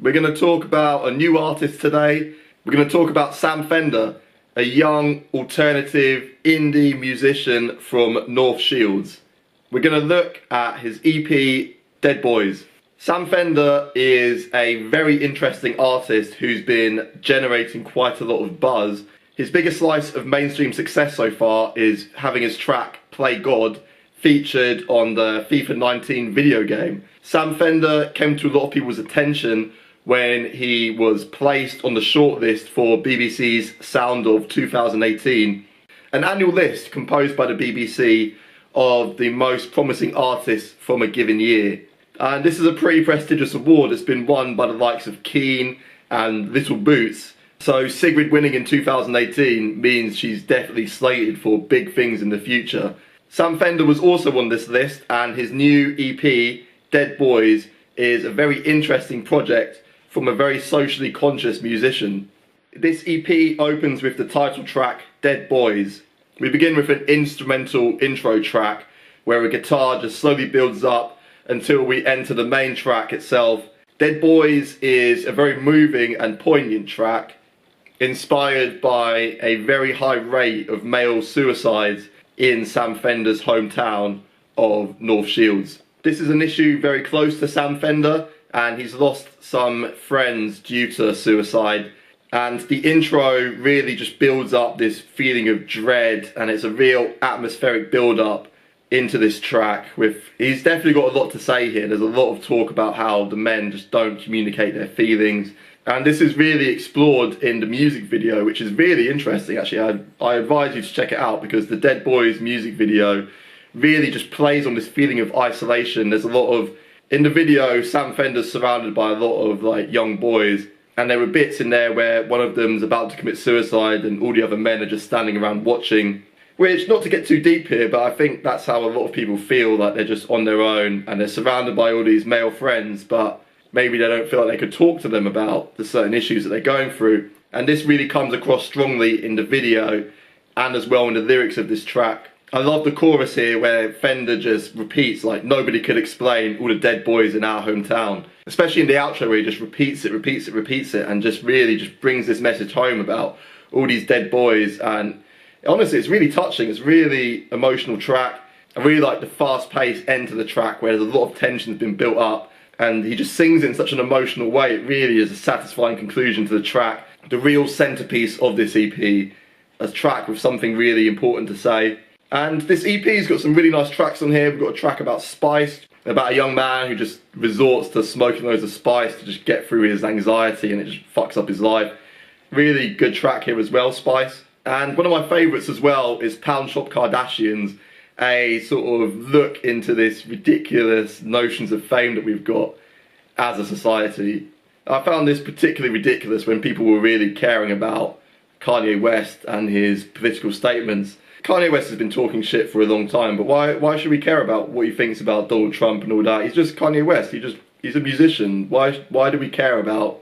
We're going to talk about a new artist today. We're going to talk about Sam Fender, a young, alternative, indie musician from North Shields. We're going to look at his EP, Dead Boys. Sam Fender is a very interesting artist who's been generating quite a lot of buzz. His biggest slice of mainstream success so far is having his track, Play God, featured on the FIFA 19 video game. Sam Fender came to a lot of people's attention when he was placed on the shortlist for BBC's Sound of 2018, an annual list composed by the BBC of the most promising artists from a given year. And this is a pretty prestigious award. It's been won by the likes of Keane and Little Boots. So Sigrid winning in 2018 means she's definitely slated for big things in the future. Sam Fender was also on this list, and his new EP, Dead Boys, is a very interesting project from a very socially conscious musician. This EP opens with the title track, Dead Boys. We begin with an instrumental intro track where a guitar just slowly builds up until we enter the main track itself. Dead Boys is a very moving and poignant track, inspired by a very high rate of male suicides in Sam Fender's hometown of North Shields. This is an issue very close to Sam Fender, and he's lost some friends due to suicide. And the intro really just builds up this feeling of dread, and it's a real atmospheric build-up into this track. He's definitely got a lot to say here. There's a lot of talk about how the men just don't communicate their feelings. And this is really explored in the music video, which is really interesting actually. I advise you to check it out, because the Dead Boys music video really just plays on this feeling of isolation. There's a lot of, in the video, Sam Fender's surrounded by a lot of young boys, and there were bits in there where one of them's about to commit suicide and all the other men are just standing around watching. Which, not to get too deep here, but I think that's how a lot of people feel, like they're just on their own and they're surrounded by all these male friends, but maybe they don't feel like they could talk to them about the certain issues that they're going through. And this really comes across strongly in the video and as well in the lyrics of this track. I love the chorus here where Fender just repeats like nobody could explain all the dead boys in our hometown. Especially in the outro where he just repeats it and just really just brings this message home about all these dead boys. And honestly, it's really touching. It's a really emotional track. I really like the fast-paced end to the track where there's a lot of tension that's been built up, and he just sings it in such an emotional way. It really is a satisfying conclusion to the track. The real centerpiece of this EP, a track with something really important to say. And this EP's got some really nice tracks on here. We've got a track about spice, about a young man who just resorts to smoking loads of spice to just get through his anxiety, and it just fucks up his life. Really good track here as well, Spice. And one of my favourites as well is Pound Shop Kardashians, a sort of look into this ridiculous notions of fame that we've got as a society. I found this particularly ridiculous when people were really caring about Kanye West and his political statements. Kanye West has been talking shit for a long time, but why should we care about what he thinks about Donald Trump and all that? He's just Kanye West. He's a musician. Why do we care about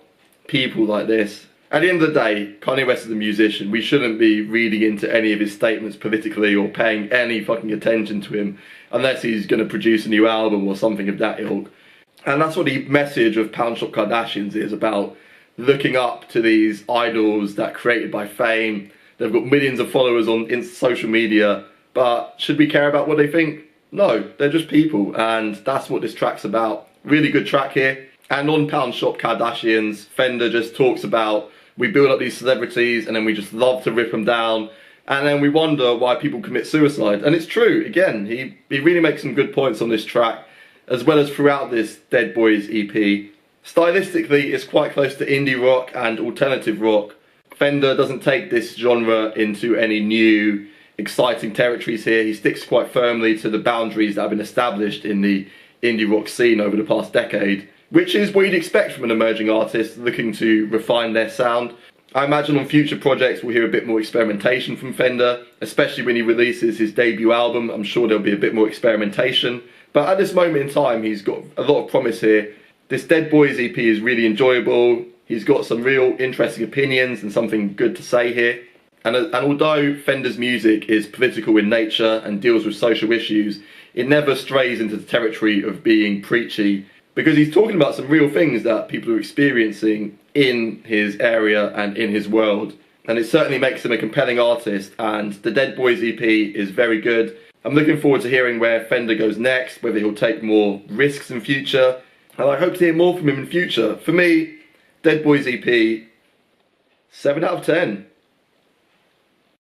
people like this? At the end of the day, Kanye West is a musician. We shouldn't be reading into any of his statements politically or paying any fucking attention to him unless he's going to produce a new album or something of that ilk. And that's what the message of Pound Shop Kardashians is about, looking up to these idols that are created by fame. They've got millions of followers on social media, but should we care about what they think? No, they're just people, and that's what this track's about. Really good track here. And on Pound Shop Kardashians, Fender just talks about, we build up these celebrities and then we just love to rip them down, and then we wonder why people commit suicide. And it's true, again, he really makes some good points on this track, as well as throughout this Dead Boys EP. Stylistically, it's quite close to indie rock and alternative rock. Fender doesn't take this genre into any new, exciting territories here. He sticks quite firmly to the boundaries that have been established in the indie rock scene over the past decade, which is what you'd expect from an emerging artist looking to refine their sound. I imagine on future projects we'll hear a bit more experimentation from Fender, especially when he releases his debut album. I'm sure there'll be a bit more experimentation. But at this moment in time, he's got a lot of promise here. This Dead Boys EP is really enjoyable. He's got some real interesting opinions and something good to say here. And although Fender's music is political in nature and deals with social issues, it never strays into the territory of being preachy. because he's talking about some real things that people are experiencing in his area and in his world, and it certainly makes him a compelling artist. And the Dead Boys EP is very good. I'm looking forward to hearing where Fender goes next, whether he'll take more risks in future, and I hope to hear more from him in future. For me, Dead Boys EP, 7 out of 10.